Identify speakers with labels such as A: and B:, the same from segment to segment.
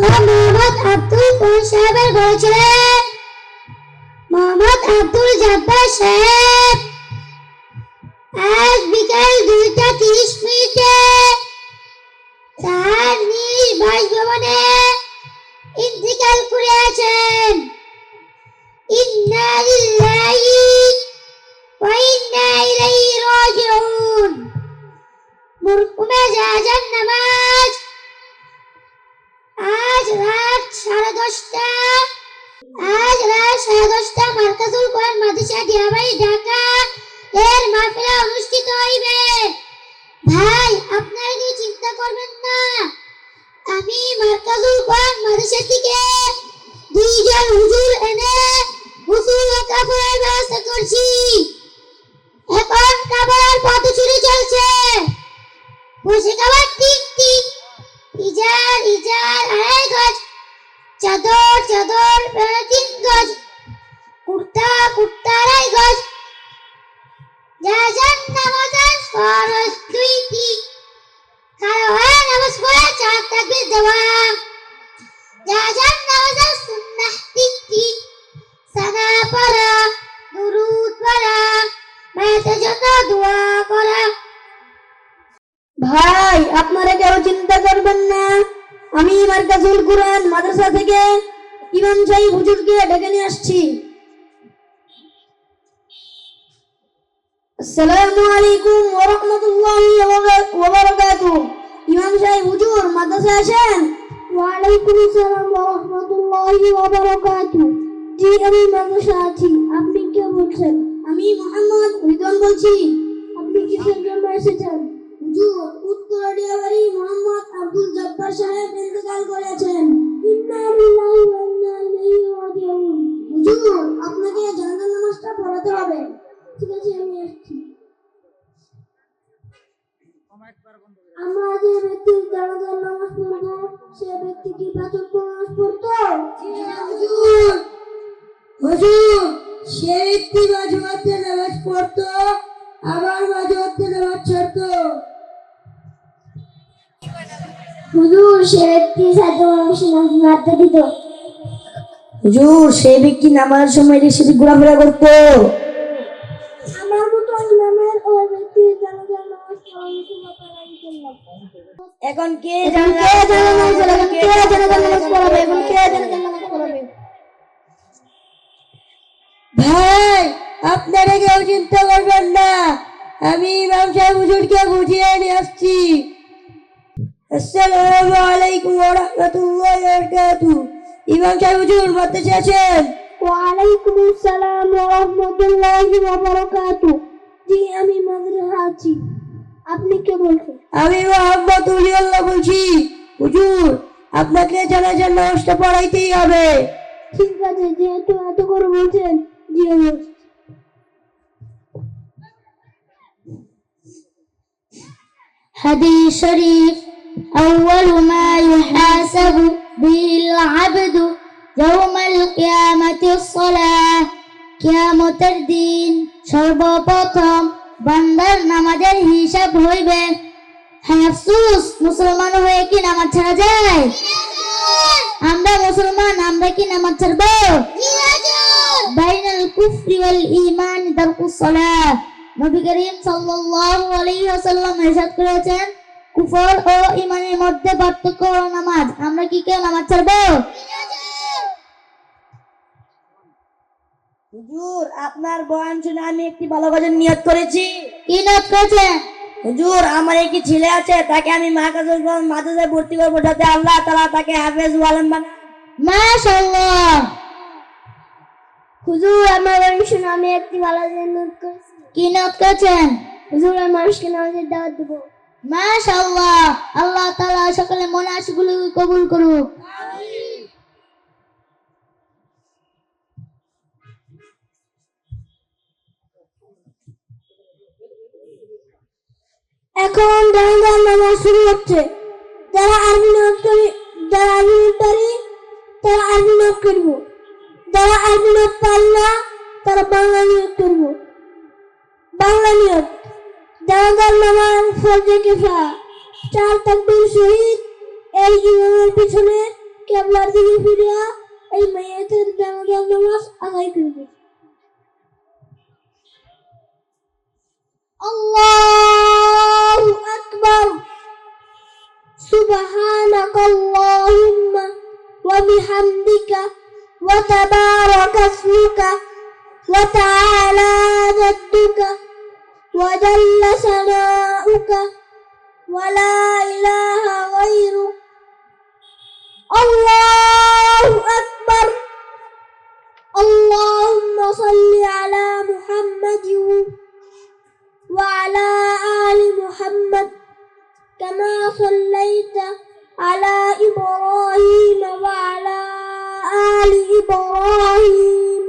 A: মোহাম্মদ আব্দুল কোন সাহেবের বড় ছেলে মোহাম্মদ আব্দুল জব্বার সাহেব আজ বিকাল 2:30 তার নিজ বাসভবনে ইন্তিকাল করেছেন। ইন্না লিল্লাহি ওয়া ইন্না ইলাইহি রাজিউন। মরহুমে জানাজার নামাজ আজ রাত 10:30 মার্কাজুল কোরআন মাদ্রাসা দিয়াবাড়ি ঢাকা এর মাহফিলে অনুষ্ঠিত হইবে। ভাই আপনারা কি চিন্তা করবেন না, আমি মার্কাজুল কোরআন মাদ্রাসা থেকে 2 জন হুজুর এনে গোসল ও কাপড়ের ব্যবস্থা করছি। এখন কাপড়ের পথচুরি চলছে, বসে খাবার টিক টিক, ইজার 2.5 গজ, চাদর 3 গজ, কুর্তা 2.5 গজ, জানাজার নামাজের ফরজ 2টি, খাড়া হয়ে নামাজ পড়ে 4 তাকবীর দেওয়া, জানাজার নামাজের সুন্নাহ 3টি, সানা পড়া, দুরূদ পড়া, মায়ের জন্য দোয়া করা।
B: ভাই আপনারা কেউ চিন্তা করবেন না, আমি মার্কাজুল কোরআন মাদ্রাসা থেকে ইমাম সাহেব হুজুরকে ডেকে নিয়ে আসছি। আসসালামু আলাইকুম ওয়া রাহমাতুল্লাহি ওয়া বারাকাতুহু। ইমাম সাহেব হুজুর মাদ্রাসায় আসেন।
A: ওয়া আলাইকুম আসসালাম ওয়া রাহমাতুল্লাহি ওয়া বারাকাতুহু। জি আমি মাদ্রাসা আছি, আপনি কে বলছেন?
B: আমি মোহাম্মদ রিদওয়ান বলছি।
A: আপনি কিসের জন্য এসেছেন?
B: হুজুর উত্তরাডিয়াবাড়ি মোহাম্মদ আব্দুল জব্বার সাহেব ইন্তেকাল করেছেন।
A: ইন্না লিল্লাহি ওয়া ইন্না ইলাইহি রাজিউন।
B: হুজুর আপনাকে জানাজার নামাজটা পড়াতে হবে।
A: ঠিক আছে আমি আসছি। আমরা যে ব্যক্তির জানাজার নামাজ পড়ব সে ব্যক্তি কি 5 ওয়াক্ত নামাজ পড়তো?
B: হুজুর হুজুর সে ব্যক্তি মাঝে মধ্যে নামাজ পড়তো, আবার মাঝে মধ্যে নামাজ ছাড়তো।
A: হুজুর সে ব্যক্তি সাথে মানুষের নামাজ দিত।
B: হুজুর সেই ব্যক্তি নামাজের সময় এদিক সেদিক ঘোরাফেরা করতো।
A: আমার মতো ইমামের ওই ব্যক্তির জানাজার নামাজ পড়ানোর ব্যাপারে আমি বললাম।
B: এখন কে
A: জানাজার নামাজ পড়াবে? এখন কে জানাজার নামাজ পড়াবে?
B: ভাই আপনারা কেউ চিন্তা করবেন না, আমি ইমাম সাহেব হুজুরকে বুঝিয়ে নিয়ে আসছি। আসসালামু আলাইকুম ওয়া রাহমাতুল্লাহি ওয়া বারাকাতুহু। ইমাম সাহেব হুজুর মাদ্রাসায় আছেন।
A: ওয়া আলাইকুম আসসালাম ওয়া রাহমাতুল্লাহি ওয়া বারাকাতুহু। জি আমি মাদ্রাসা আছি, আপনি কে বলছেন?
B: আমি মোহাম্মদ উলিউল্লাহ বলছি। হুজুর আপনাকে জানাজার নামাজটা পড়াইতেই হবে।
A: ঠিক আছে, যেহেতু এত করে বলছেন জি আমি আসছি। حديث شريف أول ما يحاسب به العبد يوم القيامة الصلاة। কিয়ামতের দিন সর্বপ্রথম বান্দার নামাজের হিসাব হইবে। আফসোস, মুসলমান হয়ে কি নামাজ ছাড়া যায়? আমরা মুসলমান, আমরা কি নামাজ ছাড়বো? বাইনাল কুফরি ওয়াল ঈমান তারকুস সালাহ। নবী করিম সাল্লাল্লাহু আলাইহি ওয়াসাল্লাম ইরশাদ করেছেন, কুফর ও ঈমানের মধ্যে পার্থক্য হলো নামাজ। আমরা কি কেউ নামাজ ছাড়বো?
B: হুজুর আপনার বয়ান শুনে আমি একটি ভালো কাজের নিয়ত করেছি।
A: কি নিয়ত করেছেন?
B: হুজুর আমার একটি ছেলে আছে, তাকে আমি মাদ্রাসায় ভর্তি করবো যাতে আল্লাহ তাআলা তাকে হাফেজ ও আলেম বানায়।
A: মাশাআল্লাহ। হুজুর আমার বয়ান শুনে আমি একটি ভালো কাজের নিয়ত করেছি। কি নিয়ত করেছেন? হুজুর আমি মানুষকে নামাজের দাওয়াত দেব। মাশাআল্লাহ, আল্লাহ তাআলা সকলের মনে আশাগুলো কবুল করুক। এখন জানাজার নামাজ শুরু হচ্ছে। যারা আরবি নিয়ত তারা আরবি নিয়ত করব, যারা আরবি নিয়ত পারে না তারা বাংলা নিয়ত করব। বাংলা নিয়ত। জানাজার নামাজ ফরজে কিফায়া, 4 তাকবীর শহীদ এই ইমামের পিছনে কে
B: কিবলার দিকে ফিরিয়া এই মাইয়াতের জানাজার নামাজ আদায় করবে। আল্লাহু আকবার। সুবহানাকাল্লাহুম্মা ওয়া বিহামদিকা ওয়া তাবারাকা ইসমুকা ওয়া তাআলা জাদ্দুকা ওয়া জাল্লা সানাউকা ওয়া লা ইলাহা গায়রুক। আল্লাহু আকবার। আল্লাহুম্মা সাল্লি আলা মুহাম্মাদিন ওয়া আলা আলি মুহাম্মাদ কামা সাল্লাইতা আলা ইব্রাহিম ওয়া আলা আলি ইব্রাহিম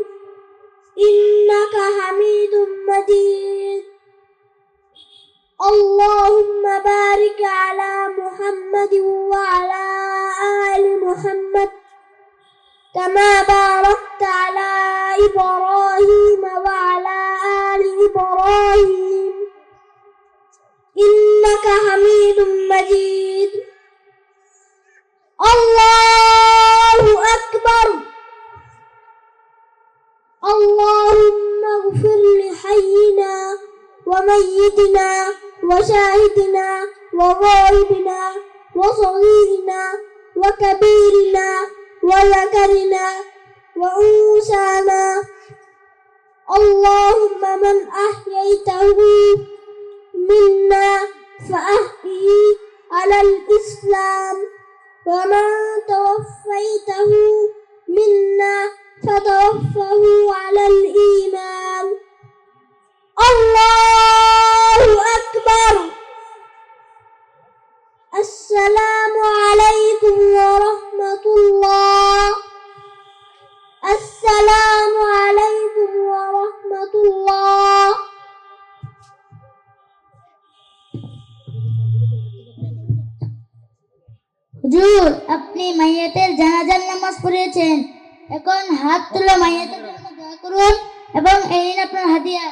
B: ইন্নাকা হামিদুম মাজিদ। اللهم بارك على محمد وعلى آل محمد كما باركت على إبراهيم وعلى آل إبراهيم إنك حميد مجيد. الله أكبر. اللهم اغفر لحينا وميتنا وشاهدنا وغائبنا وصغيرنا وكبيرنا وذكرنا وأنثانا. اللهم من أحييته منا فأحيي على الإسلام ومن توفيته منا فتوفه على الإيمان. الله أكبر. السلام عليكم ورحمة الله. السلام عليكم ورحمة الله.
A: হুজুর, আপনি মাইয়াতের জানাজার নামাজ পড়িয়েছেন, এখন হাত তুলে মাইয়াতের জন্য দোয়া করুন এবং এই নিন আপনার হাদিয়া।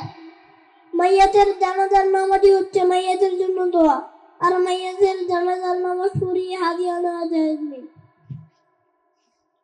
B: মাইয়াতের জানাজার নামাজই হচ্ছে মাইয়াতের জন্য দোয়া, আর মাইয়াতের জানাজার নামাজ পড়িয়ে হাদিয়া নেওয়া যায়।